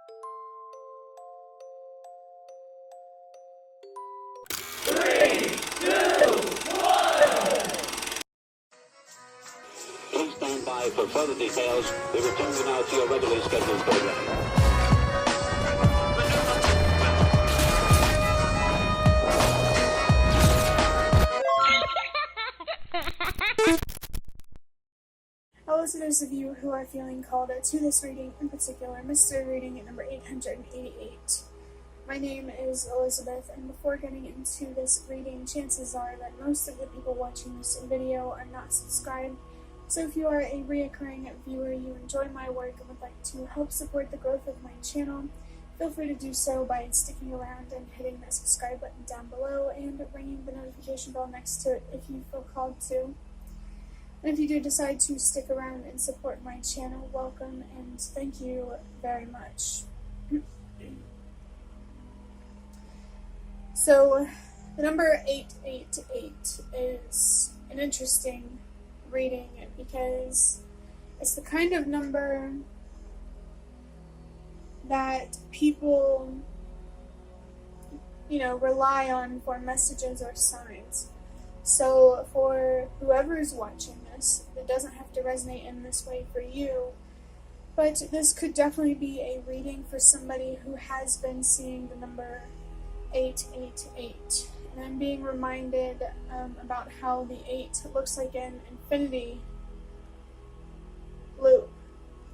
Please stand by for further details. We return you now to your regularly scheduled program. Hello to those of you who are feeling called to this reading, in particular, mystery reading at number 888. My name is Elizabeth, and before getting into this reading, chances are that most of the people watching this video are not subscribed. So if you are a reoccurring viewer, you enjoy my work and would like to help support the growth of my channel, feel free to do so by sticking around and hitting that subscribe button down below and ringing the notification bell next to it if you feel called to. And if you do decide to stick around and support my channel, welcome and thank you very much. So, the number 888 is an interesting reading because it's the kind of number that people, rely on for messages or signs. So for whoever is watching this, it doesn't have to resonate in this way for you, but this could definitely be a reading for somebody who has been seeing the number 888. And I'm being reminded about how the 8 looks like an infinity loop.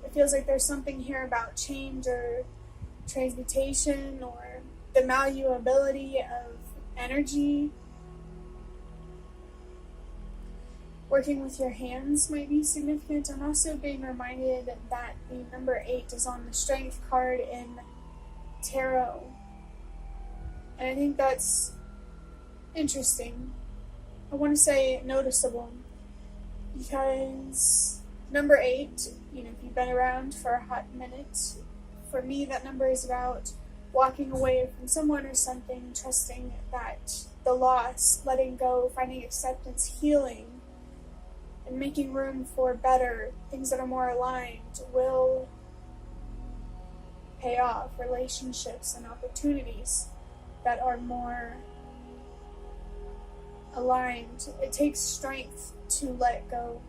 It feels like there's something here about change or transmutation or the malleability of energy. Working with your hands might be significant. I'm also being reminded that the number 8 is on the strength card in tarot. And I think that's interesting. I want to say noticeable because number 8, if you've been around for a hot minute, for me that number is about walking away from someone or something, trusting that the loss, letting go, finding acceptance, healing, and making room for better, things that are more aligned, will pay off. Relationships and opportunities that are more aligned. It takes strength to let go,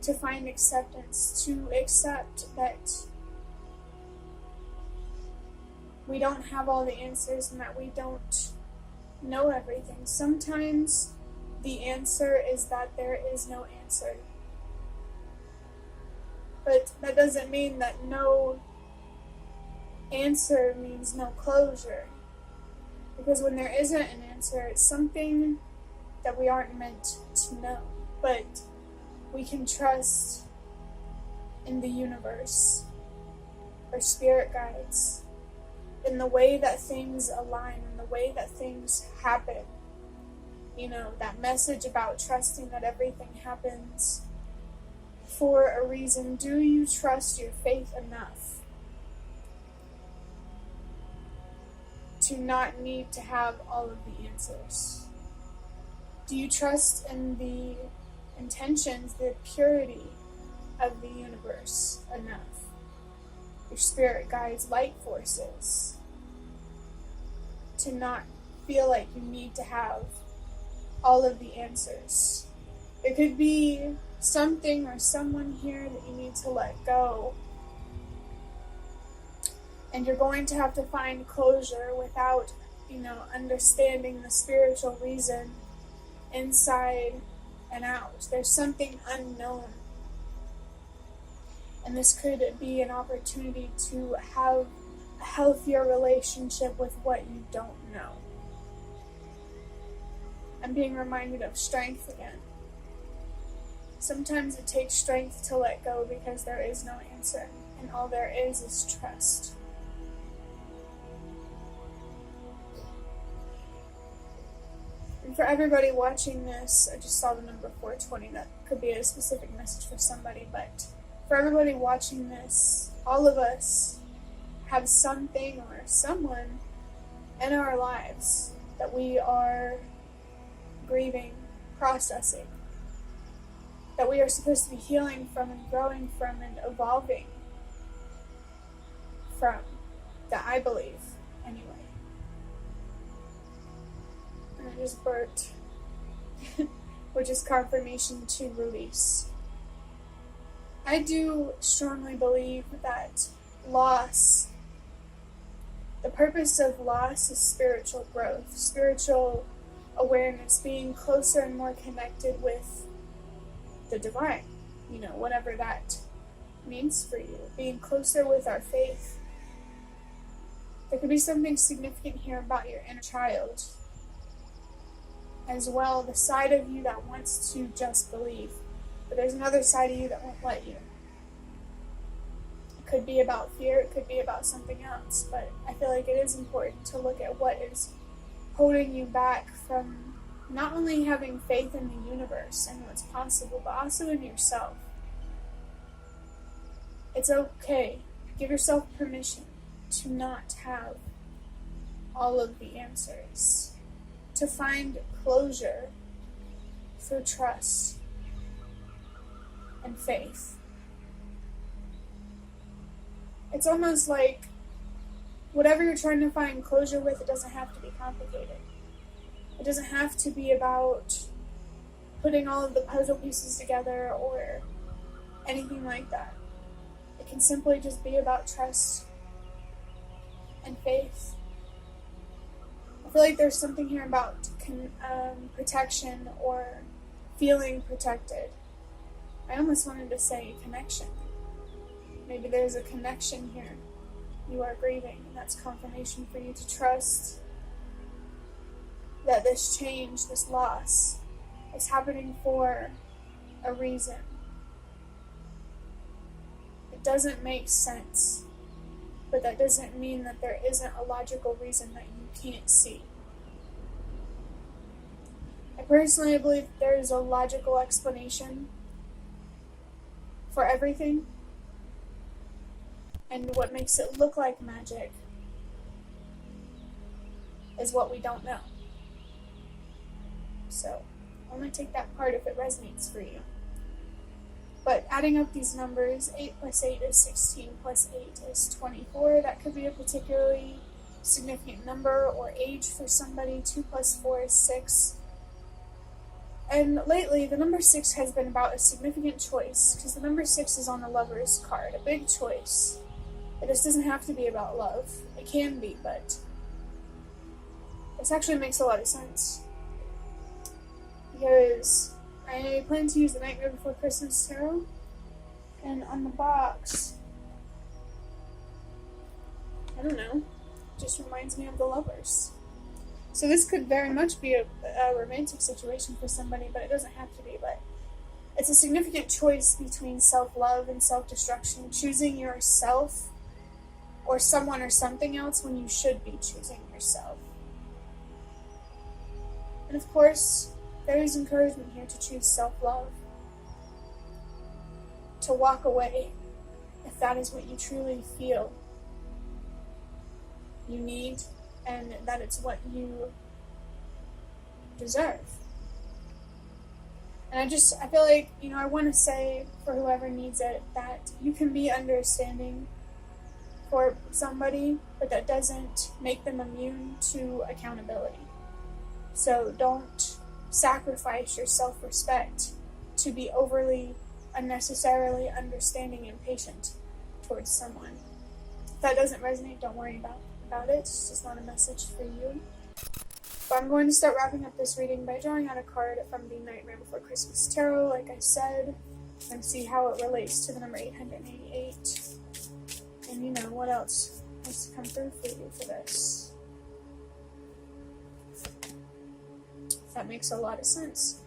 to find acceptance, to accept that we don't have all the answers and that we don't know everything. Sometimes the answer is that there is no answer. But that doesn't mean that no answer means no closure. Because when there isn't an answer, it's something that we aren't meant to know. But we can trust in the universe, our spirit guides, in the way that things align, in the way that things happen. That message about trusting that everything happens for a reason. Do you trust your faith enough to not need to have all of the answers? Do you trust in the intentions, the purity of the universe enough? Your spirit guides, light forces, to not feel like you need to have all of the answers. There could be something or someone here that you need to let go. And you're going to have to find closure without, understanding the spiritual reason inside and out. There's something unknown. And this could be an opportunity to have a healthier relationship with what you don't know. I'm being reminded of strength again. Sometimes it takes strength to let go because there is no answer, and all there is trust. And for everybody watching this, I just saw the number 420. That could be a specific message for somebody, but for everybody watching this, all of us have something or someone in our lives that we are grieving, processing, that we are supposed to be healing from and growing from and evolving from. that I believe, anyway. And I just burped, which is confirmation to release. I do strongly believe that loss, the purpose of loss is spiritual growth, spiritual awareness, being closer and more connected with the divine, whatever that means for you, being closer with our faith. There could be something significant here about your inner child as well, the side of you that wants to just believe, but there's another side of you that won't let you. It could be about fear, it could be about something else, but I feel like it is important to look at what is holding you back from not only having faith in the universe and what's possible, but also in yourself. It's okay. Give yourself permission to not have all of the answers, to find closure through trust and faith. It's almost like whatever you're trying to find closure with, it doesn't have to be complicated. It doesn't have to be about putting all of the puzzle pieces together or anything like that. It can simply just be about trust and faith. I feel like there's something here about protection or feeling protected. I almost wanted to say connection. Maybe there's a connection here. You are grieving, and that's confirmation for you to trust that this change, this loss, is happening for a reason. It doesn't make sense, but that doesn't mean that there isn't a logical reason that you can't see. I personally believe there is a logical explanation for everything, and what makes it look like magic is what we don't know. So, only take that part if it resonates for you. But adding up these numbers, 8 plus 8 is 16, plus 8 is 24. That could be a particularly significant number or age for somebody. 2 plus 4 is 6. And lately, the number 6 has been about a significant choice, because the number 6 is on the Lover's card, a big choice. This doesn't have to be about love. It can be, but this actually makes a lot of sense. Because I plan to use the Nightmare Before Christmas tarot, and on the box, I don't know, just reminds me of the Lovers. So this could very much be a romantic situation for somebody, but it doesn't have to be. But it's a significant choice between self-love and self-destruction, choosing yourself or someone or something else when you should be choosing yourself. And of course, there is encouragement here to choose self-love, to walk away if that is what you truly feel you need and that it's what you deserve. And I feel like, I want to say for whoever needs it that you can be understanding for somebody, but that doesn't make them immune to accountability. So don't sacrifice your self-respect to be overly, unnecessarily understanding and patient towards someone. If that doesn't resonate, don't worry about it. It's just not a message for you. But I'm going to start wrapping up this reading by drawing out a card from the Nightmare Before Christmas tarot, like I said, and see how it relates to the number 888. And what else has to come through for you for this. That makes a lot of sense.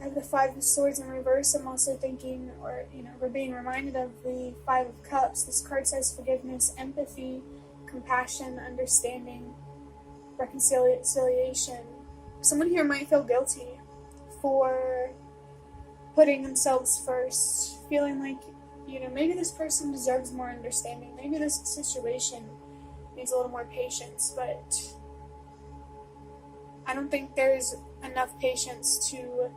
I have the 5 of Swords in reverse. I'm also thinking, we're being reminded of the 5 of Cups. This card says forgiveness, empathy, compassion, understanding, reconciliation. Someone here might feel guilty for putting themselves first, feeling like, maybe this person deserves more understanding. Maybe this situation needs a little more patience, but I don't think there's enough patience to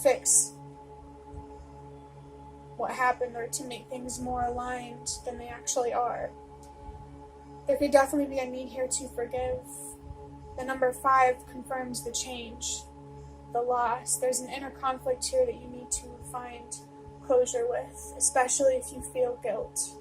fix what happened or to make things more aligned than they actually are. There could definitely be a need here to forgive. The number 5 confirms the change, the loss. There's an inner conflict here that you need to find closure with, especially if you feel guilt.